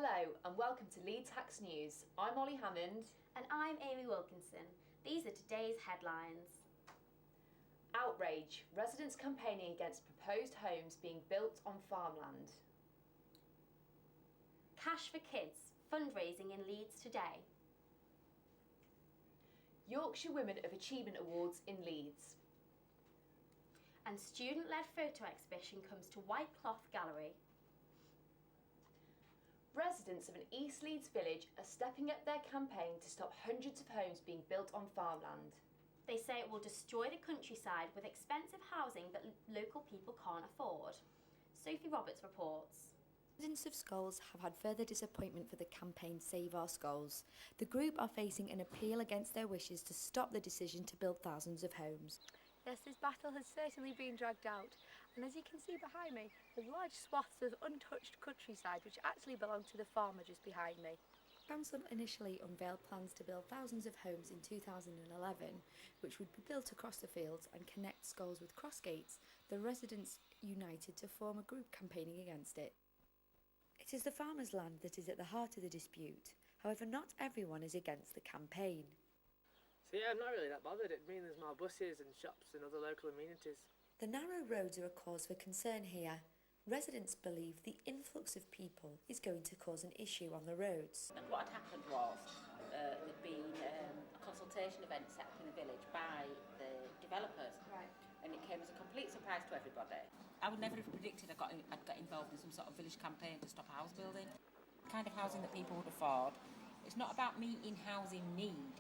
Hello and welcome to Leeds Tax News. I'm Ollie Hammond. And I'm Amy Wilkinson. These are today's headlines. Outrage. Residents campaigning against proposed homes being built on farmland. Cash for Kids. Fundraising in Leeds today. Yorkshire Women of Achievement Awards in Leeds. And student-led photo exhibition comes to White Cloth Gallery. Residents of an East Leeds village are stepping up their campaign to stop hundreds of homes being built on farmland. They say it will destroy the countryside with expensive housing that local people can't afford. Sophie Roberts reports. Residents of Skulls have had further disappointment for the campaign Save Our Skulls. The group are facing an appeal against their wishes to stop the decision to build thousands of homes. Yes, this battle has certainly been dragged out, and as you can see behind me, there's large swaths of untouched countryside which actually belong to the farmer just behind me. Council initially unveiled plans to build thousands of homes in 2011, which would be built across the fields and connect Skulls with Crossgates. The residents united to form a group campaigning against it. It is the farmers' land that is at the heart of the dispute. However, not everyone is against the campaign. So yeah, I'm not really that bothered. It means there's more buses and shops and other local amenities. The narrow roads are a cause for concern here. Residents believe the influx of people is going to cause an issue on the roads. And what had happened was there'd been a consultation event set up in the village by the developers. Right. And it came as a complete surprise to everybody. I would never have predicted I'd get involved in some sort of village campaign to stop house building. The kind of housing that people would afford. It's not about meeting housing need.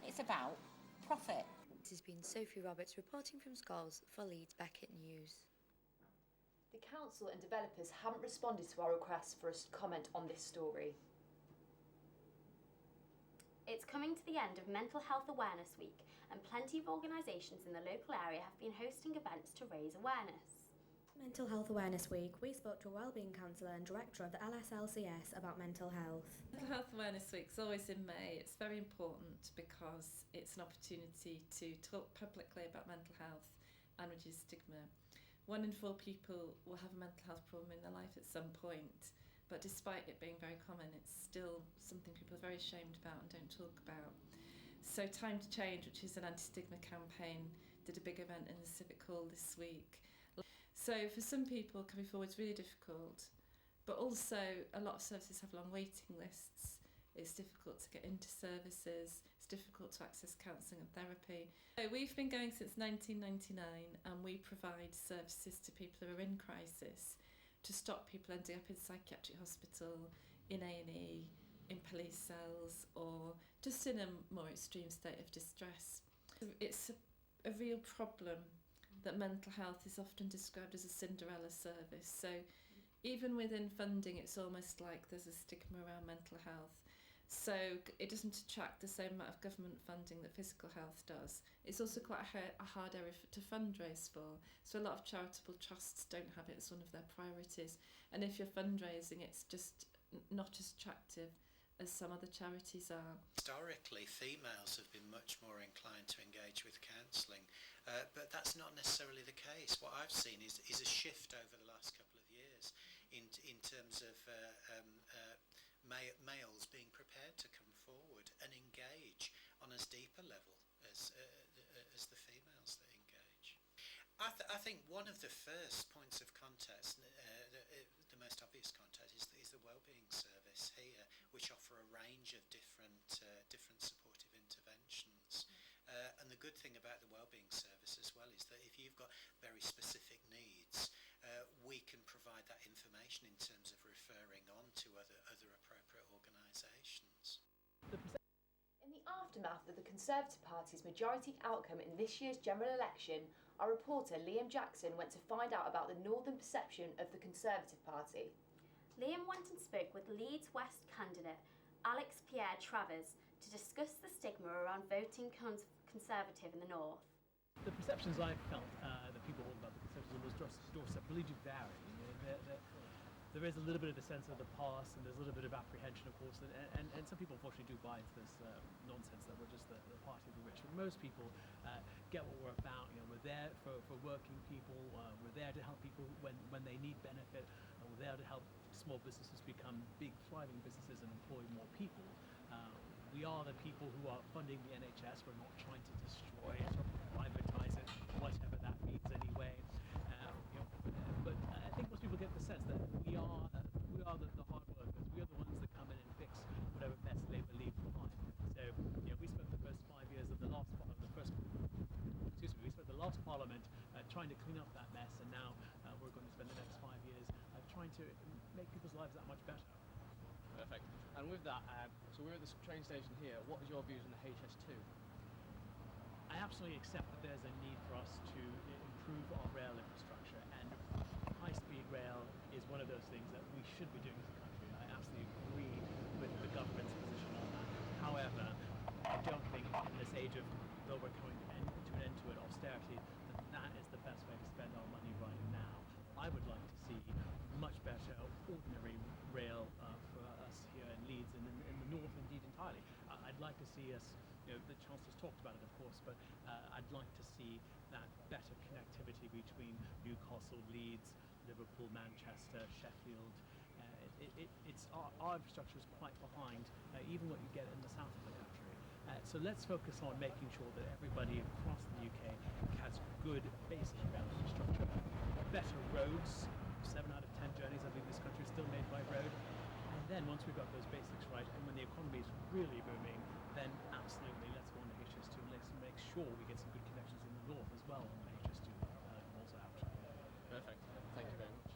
It's about profit. This has been Sophie Roberts reporting from Skulls for Leeds Beckett News. The council and developers haven't responded to our request for us to comment on this story. It's coming to the end of Mental Health Awareness Week, and plenty of organisations in the local area have been hosting events to raise awareness. Mental Health Awareness Week, we spoke to a wellbeing counsellor and director of the LSLCS about mental health. Mental Health Awareness Week is always in May. It's very important because it's an opportunity to talk publicly about mental health and reduce stigma. 1 in 4 people will have a mental health problem in their life at some point, but despite it being very common, it's still something people are very ashamed about and don't talk about. So Time to Change, which is an anti-stigma campaign, did a big event in the Civic Hall this week. So for some people, coming forward is really difficult, but also a lot of services have long waiting lists. It's difficult to get into services, it's difficult to access counselling and therapy. So we've been going since 1999 and we provide services to people who are in crisis to stop people ending up in psychiatric hospital, in A&E, in police cells, or just in a more extreme state of distress. It's a real problem that mental health is often described as a Cinderella service. So even within funding, it's almost like there's a stigma around mental health. So it doesn't attract the same amount of government funding that physical health does. It's also quite a hard area to fundraise for. So a lot of charitable trusts don't have it as one of their priorities. And if you're fundraising, it's just not as attractive as some other charities are. Historically, females have been much more inclined to engage with counselling, but that's not necessarily the case. What I've seen is a shift over the last couple of years in terms of males being prepared to come forward and engage on as deep a level as the females that engage. I think one of the first points of contact, the most obvious contact, is the wellbeing service here, which offer a range of different supportive interventions. And the good thing about the wellbeing service as well is that if you've got very specific needs, we can provide that information in terms of referring on to other appropriate organisations. In the aftermath of the Conservative Party's majority outcome in this year's general election, our reporter Liam Jackson went to find out about the northern perception of the Conservative Party. Liam went and spoke with Leeds West candidate Alex Pierre Travers to discuss the stigma around voting Conservative in the north. The perceptions I felt that people hold about the Conservatives on this doorstep really do vary. there is a little bit of a sense of the past, and there's a little bit of apprehension, of course, and some people unfortunately do buy into this nonsense that we're just the party of the rich. But most people get what we're about. You know, we're there for working people. We're there to help people when they need benefit. We're there to help small businesses become big, thriving businesses and employ more people. We are the people who are funding the NHS. We're not trying to destroy it or privatize it, whatever that means anyway. But I think most people get the sense that we are the hard workers. We are the ones that come in and fix whatever mess Labour leaves behind. So, we spent the first 5 years of the last Parliament trying to clean up that mess, and now we're going to spend the next 5 years trying to make people's lives that much better. Perfect. And with that, so we're at this train station here. What is your views on the HS2? I absolutely accept that there's a need for us to improve our rail infrastructure, and high-speed rail is one of those things that we should be doing as a country. I absolutely agree with the government's position on that. However, I don't think in this age of, though we're coming to an end to it, austerity, that is the best way to spend our money right now. I would like to see much better ordinary rail for us here in Leeds and in the north, indeed entirely. I'd like to see us, the Chancellor's talked about it, of course, but I'd like to see that better connectivity between Newcastle, Leeds, Liverpool, Manchester, Sheffield. Our infrastructure is quite behind even what you get in the south of the country. So let's focus on making sure that everybody across the UK has good basic rail infrastructure, better roads. 7 out of 10 journeys I think this country is still made by road. And then once we've got those basics right, and when the economy is really booming, then absolutely let's go on to HS2 and let's make sure we get some good connections in the north as well on the HS2 also out. Perfect. Thank you very much.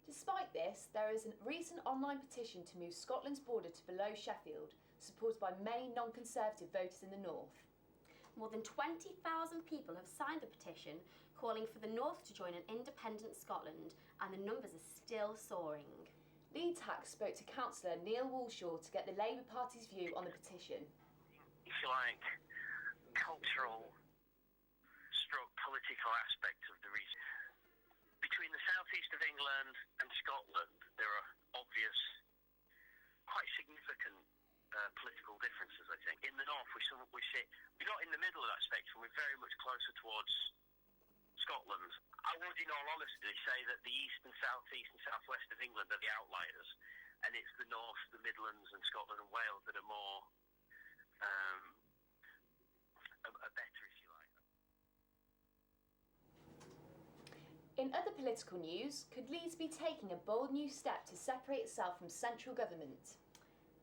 Despite this, there is a recent online petition to move Scotland's border to below Sheffield, supported by many non-Conservative voters in the north. More than 20,000 people have signed the petition calling for the North to join an independent Scotland, and the numbers are still soaring. Leeds Hack spoke to Councillor Niall to get the Labour Party's view on the petition. If you like, cultural stroke political aspect of the reason. Between the southeast of England and Scotland, there are obvious, quite significant political differences, I think. In the north, we're not in the middle of that spectrum, we're very much closer towards Scotland. I would, in all honesty, say that the east and southeast and southwest of England are the outliers, and it's the north, the Midlands and Scotland and Wales that are more are better, if you like. In other political news, could Leeds be taking a bold new step to separate itself from central government?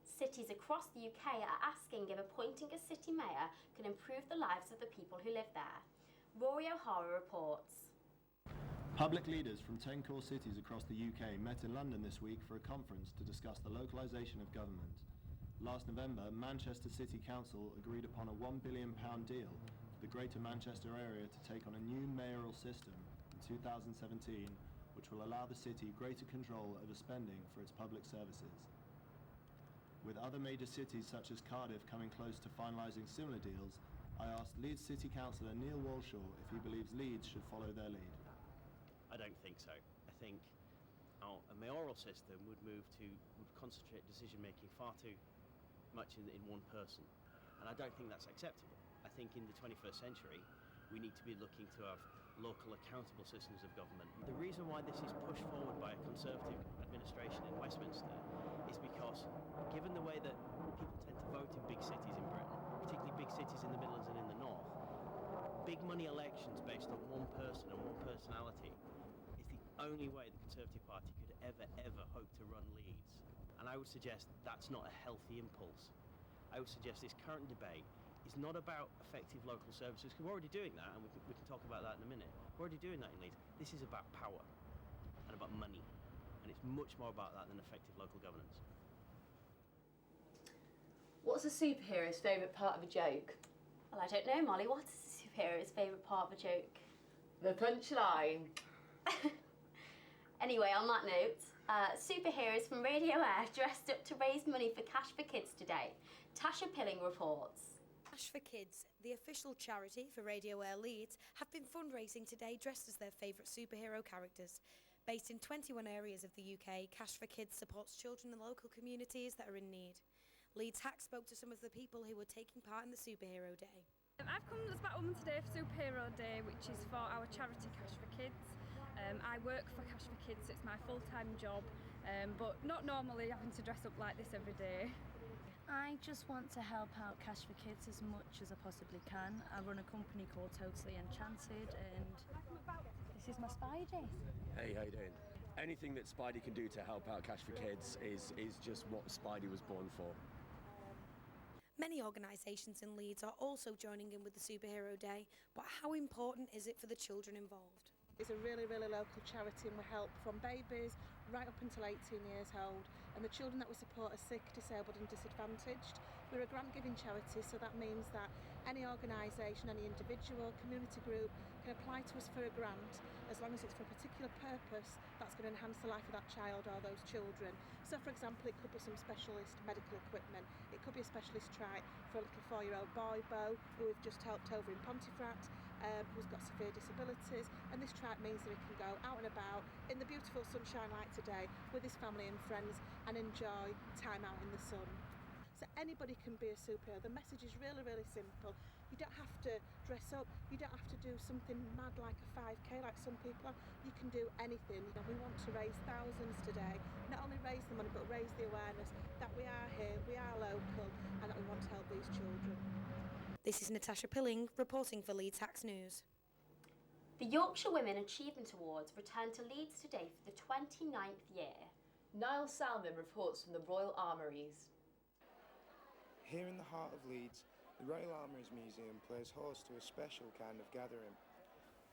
Cities across the UK are asking if appointing a city mayor can improve the lives of the people who live there. Rory O'Hara reports. Public leaders from 10 core cities across the UK met in London this week for a conference to discuss the localisation of government. Last November, Manchester City Council agreed upon a £1 billion deal for the Greater Manchester area to take on a new mayoral system in 2017, which will allow the city greater control over spending for its public services. With other major cities such as Cardiff coming close to finalising similar deals, I asked Leeds City Councillor Niall if he believes Leeds should follow their lead. I don't think so. I think a mayoral system would concentrate decision making far too much in one person, and I don't think that's acceptable. I think in the 21st century we need to be looking to have local accountable systems of government. The reason why this is pushed forward by a Conservative administration in Westminster is because, given the way that people tend to vote in big cities in Britain, particularly big cities in the Midlands and in the North, big money elections based on one person and one personality is the only way the Conservative Party could ever hope to run Leeds. And I would suggest that's not a healthy impulse. I would suggest this current debate is not about effective local services, because we're already doing that, and we can talk about that in a minute. We're already doing that in Leeds. This is about power and about money, and it's much more about that than effective local governance. What's a superhero's favourite part of a joke? Well, I don't know, Molly. What's a superhero's favourite part of a joke? The punchline. Anyway, on that note, superheroes from Radio Air dressed up to raise money for Cash for Kids today. Tasha Pilling reports. Cash for Kids, the official charity for Radio Air Leeds, have been fundraising today dressed as their favourite superhero characters. Based in 21 areas of the UK, Cash for Kids supports children in local communities that are in need. Leeds Hack spoke to some of the people who were taking part in the Superhero Day. I've come as Batwoman today for Superhero Day, which is for our charity Cash for Kids. I work for Cash for Kids, it's my full-time job, but not normally having to dress up like this every day. I just want to help out Cash for Kids as much as I possibly can. I run a company called Totally Enchanted, and this is my Spidey. Hey, how you doing? Anything that Spidey can do to help out Cash for Kids is just what Spidey was born for. Many organisations in Leeds are also joining in with the Superhero Day, but how important is it for the children involved? It's a really, really local charity, and we help from babies right up until 18 years old, and the children that we support are sick, disabled and disadvantaged. We're a grant-giving charity, so that means that any organisation, any individual, community group can apply to us for a grant as long as it's for a particular purpose that's going to enhance the life of that child or those children. So for example, it could be some specialist medical equipment, it could be a specialist trike for a little 4-year-old boy, Bo, who we've just helped over in Pontefract, who's got severe disabilities, and this trike means that he can go out and about in the beautiful sunshine like today with his family and friends and enjoy time out in the sun. So anybody can be a superhero. The message is really, really simple. You don't have to dress up, you don't have to do something mad like a 5k like some people are. You can do anything. You know, we want to raise thousands today, not only raise the money but raise the awareness that we are here, we are local, and that we want to help these children. This is Natasha Pilling reporting for Leeds Hacks News. The Yorkshire Women Achievement Awards returned to Leeds today for the 29th year. Niall Selman reports from the Royal Armouries. Here in the heart of Leeds, the Royal Armouries Museum plays host to a special kind of gathering.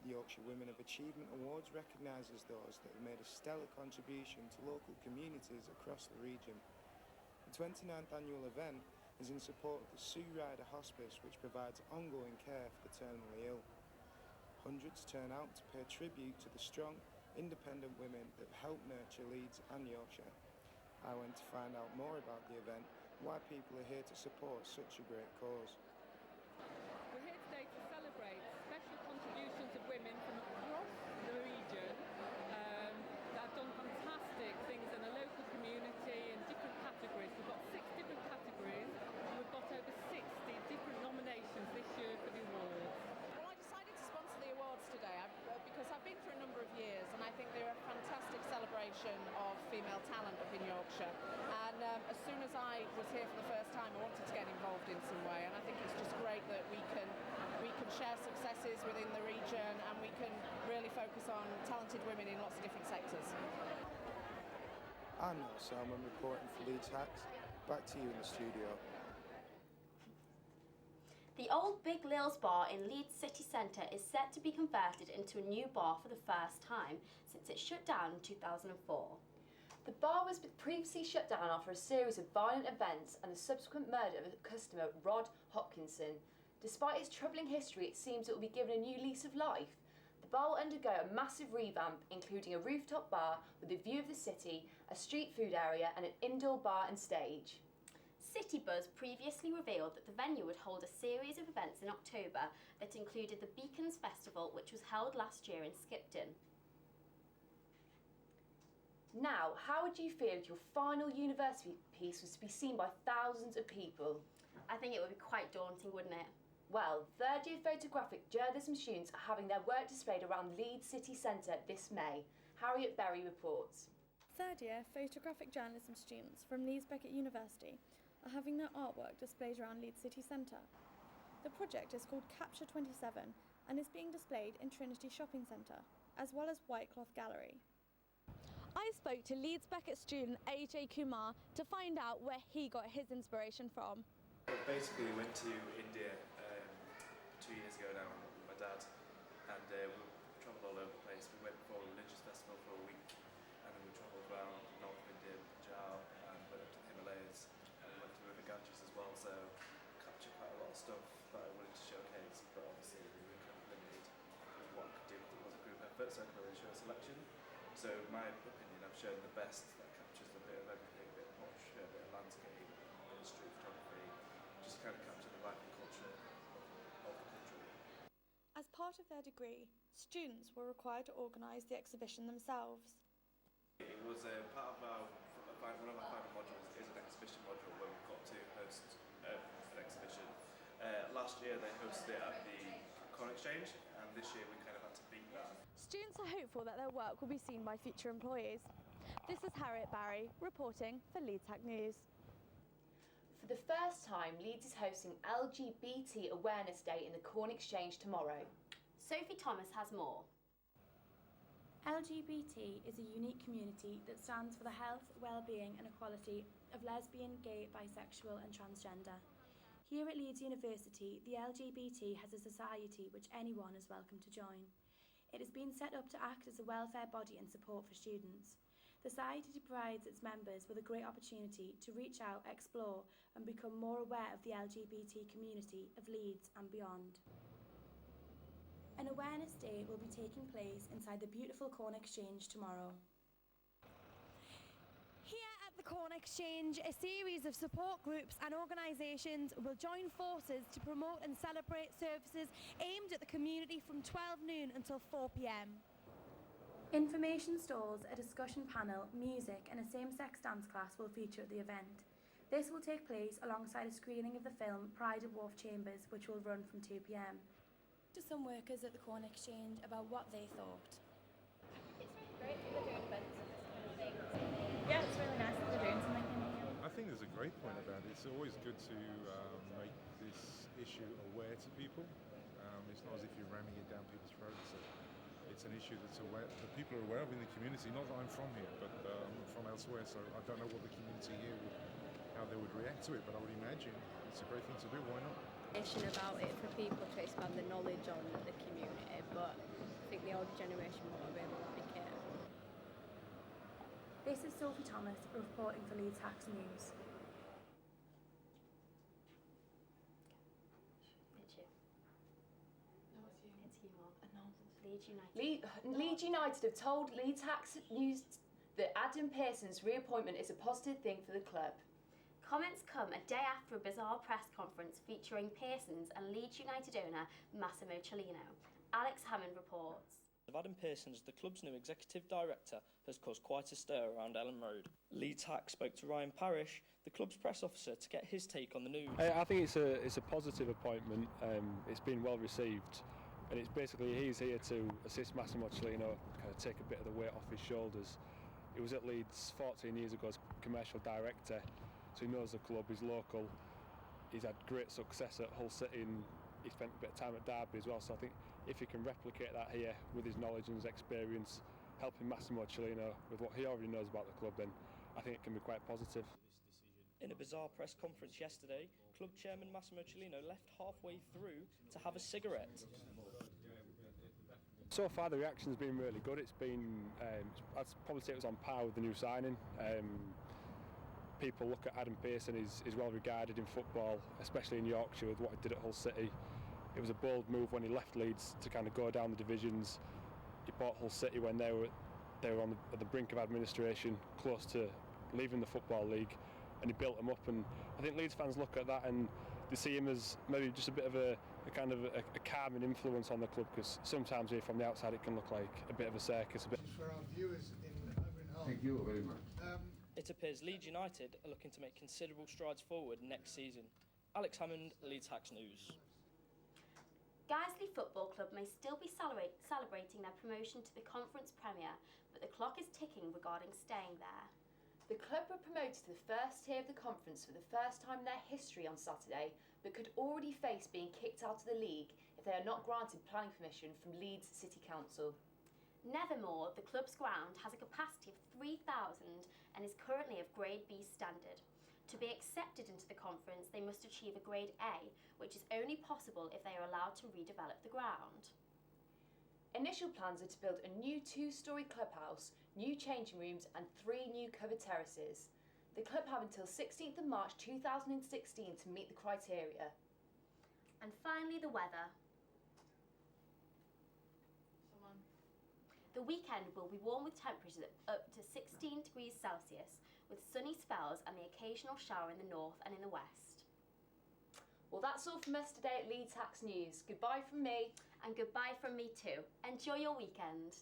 The Yorkshire Women of Achievement Awards recognises those that have made a stellar contribution to local communities across the region. The 29th annual event is in support of the Sue Ryder Hospice, which provides ongoing care for the terminally ill. Hundreds turn out to pay tribute to the strong, independent women that have helped nurture Leeds and Yorkshire. I went to find out more about the event, why people are here to support such a great cause. We're here today to celebrate special contributions of women from across the region that have done fantastic things in the local community in different categories. We've got 6 different categories and we've got over 60 different nominations this year for the awards. Well, I decided to sponsor the awards today because I've been for a number of years and I think they're a fantastic celebration of female talent up in Yorkshire. And as soon as I was here for the first time, I wanted to get involved in some way, and I think it's just great that we can share successes within the region and we can really focus on talented women in lots of different sectors. I'm Niall Selman reporting for Leeds Hacks. Back to you in the studio. The old Big Lil's bar in Leeds city centre is set to be converted into a new bar for the first time since it shut down in 2004. The bar was previously shut down after a series of violent events and the subsequent murder of a customer, Rod Hopkinson. Despite its troubling history, it seems it will be given a new lease of life. The bar will undergo a massive revamp, including a rooftop bar with a view of the city, a street food area and an indoor bar and stage. City Buzz previously revealed that the venue would hold a series of events in October that included the Beacons Festival, which was held last year in Skipton. Now, how would you feel if your final university piece was to be seen by thousands of people? I think it would be quite daunting, wouldn't it? Well, third-year photographic journalism students are having their work displayed around Leeds city centre this May. Harriet Berry reports. Third-year photographic journalism students from Leeds Beckett University are having their artwork displayed around Leeds city centre. The project is called Capture 27 and is being displayed in Trinity Shopping Centre, as well as Whitecloth Gallery. I spoke to Leeds Beckett student AJ Kumar to find out where he got his inspiration from. Basically, we went to India 2 years ago now with my dad, and we travelled all over the place. We went for a religious festival for a week, and then we travelled around north of India, Punjab, and went up to the Himalayas, and we went to the River Ganges as well, so captured quite a lot of stuff that I wanted to showcase, but obviously we were kind of limited with what I could do. It was a group effort, so I could only show a selection. So in my opinion, I've shown the best that captures a bit of everything, a bit of portrait, a bit of landscape, a bit of street photography, just kind of capture the life and culture of the country. As part of their degree, students were required to organise the exhibition themselves. It was part of one of our final modules is an exhibition module where we've got to host an exhibition. Last year they hosted it at the Corn Exchange, and this year we kind of had to beat that. Students are hopeful that their work will be seen by future employees. This is Harriet Barry reporting for Leeds Hack News. For the first time, Leeds is hosting LGBT Awareness Day in the Corn Exchange tomorrow. Sophie Thomas has more. LGBT is a unique community that stands for the health, well-being and equality of lesbian, gay, bisexual and transgender. Here at Leeds University, the LGBT has a society which anyone is welcome to join. It has been set up to act as a welfare body and support for students. The society provides its members with a great opportunity to reach out, explore and become more aware of the LGBT community of Leeds and beyond. An awareness day will be taking place inside the beautiful Corn Exchange tomorrow. Here at the Corn Exchange, a series of support groups and organisations will join forces to promote and celebrate services aimed at the community from 12 noon until 4 p.m. Information stalls, a discussion panel, music and a same-sex dance class will feature at the event. This will take place alongside a screening of the film Pride of Wharf Chambers, which will run from 2 p.m. To some workers at the Corn Exchange about what they thought. It's really great that they're doing events and this kind of thing. Yeah, it's really nice that they're doing something in here. I think there's a great point about it. It's always good to make this issue aware to people. It's not as if you're ramming it down people's throats. It's an issue that's that people are aware of in the community. Not that I'm from here, but from elsewhere. So I don't know what the community here how they would react to it, but I would imagine it's a great thing to do. Why not? About it for people to expand the knowledge on the community, but I think the older generation won't really like it. This is Sophie Thomas reporting for Leeds Hacks News. Leeds United have told Leeds Hacks News that Adam Pearson's reappointment is a positive thing for the club. Comments come a day after a bizarre press conference featuring Pearson's and Leeds United owner Massimo Cellino. Alex Hammond reports. Adam Pearson as the club's new executive director has caused quite a stir around Ellen Road. Leeds Hack spoke to Ryan Parish, the club's press officer, to get his take on the news. I think it's a positive appointment. It's been well received, and it's basically he's here to assist Massimo Cellino, kind of take a bit of the weight off his shoulders. He was at Leeds 14 years ago as commercial director. So he knows the club, he's local, he's had great success at Hull City and he spent a bit of time at Derby as well, so I think if he can replicate that here with his knowledge and his experience, helping Massimo Cellino with what he already knows about the club, then I think it can be quite positive. In a bizarre press conference yesterday, club chairman Massimo Cellino left halfway through to have a cigarette. So far the reaction's been really good. It's been, I'd probably say it was on par with the new signing. People look at Adam Pearson, he's well regarded in football, especially in Yorkshire with what he did at Hull City. It was a bold move when he left Leeds to kind of go down the divisions. He bought Hull City when they were on the brink of administration, close to leaving the Football League, and he built them up. And I think Leeds fans look at that and they see him as maybe just a bit of a kind of a calming influence on the club, because sometimes here from the outside it can look like a bit of a circus. For our viewers over in Hull. Thank you very much. It appears Leeds United are looking to make considerable strides forward next season. Alex Hammond, Leeds Hacks News. Guiseley Football Club may still be celebrating their promotion to the Conference Premier, but the clock is ticking regarding staying there. The club were promoted to the first tier of the conference for the first time in their history on Saturday, but could already face being kicked out of the league if they are not granted planning permission from Leeds City Council. Nevermore, the club's ground has a capacity of 3,000 and is currently of Grade B standard. To be accepted into the conference, they must achieve a Grade A, which is only possible if they are allowed to redevelop the ground. Initial plans are to build a new 2-storey clubhouse, new changing rooms and 3 new covered terraces. The club have until 16th of March 2016 to meet the criteria. And finally, the weather. The weekend will be warm with temperatures up to 16 degrees Celsius, with sunny spells and the occasional shower in the north and in the west. Well, that's all from us today at Leeds Hacks News. Goodbye from me. And goodbye from me too. Enjoy your weekend.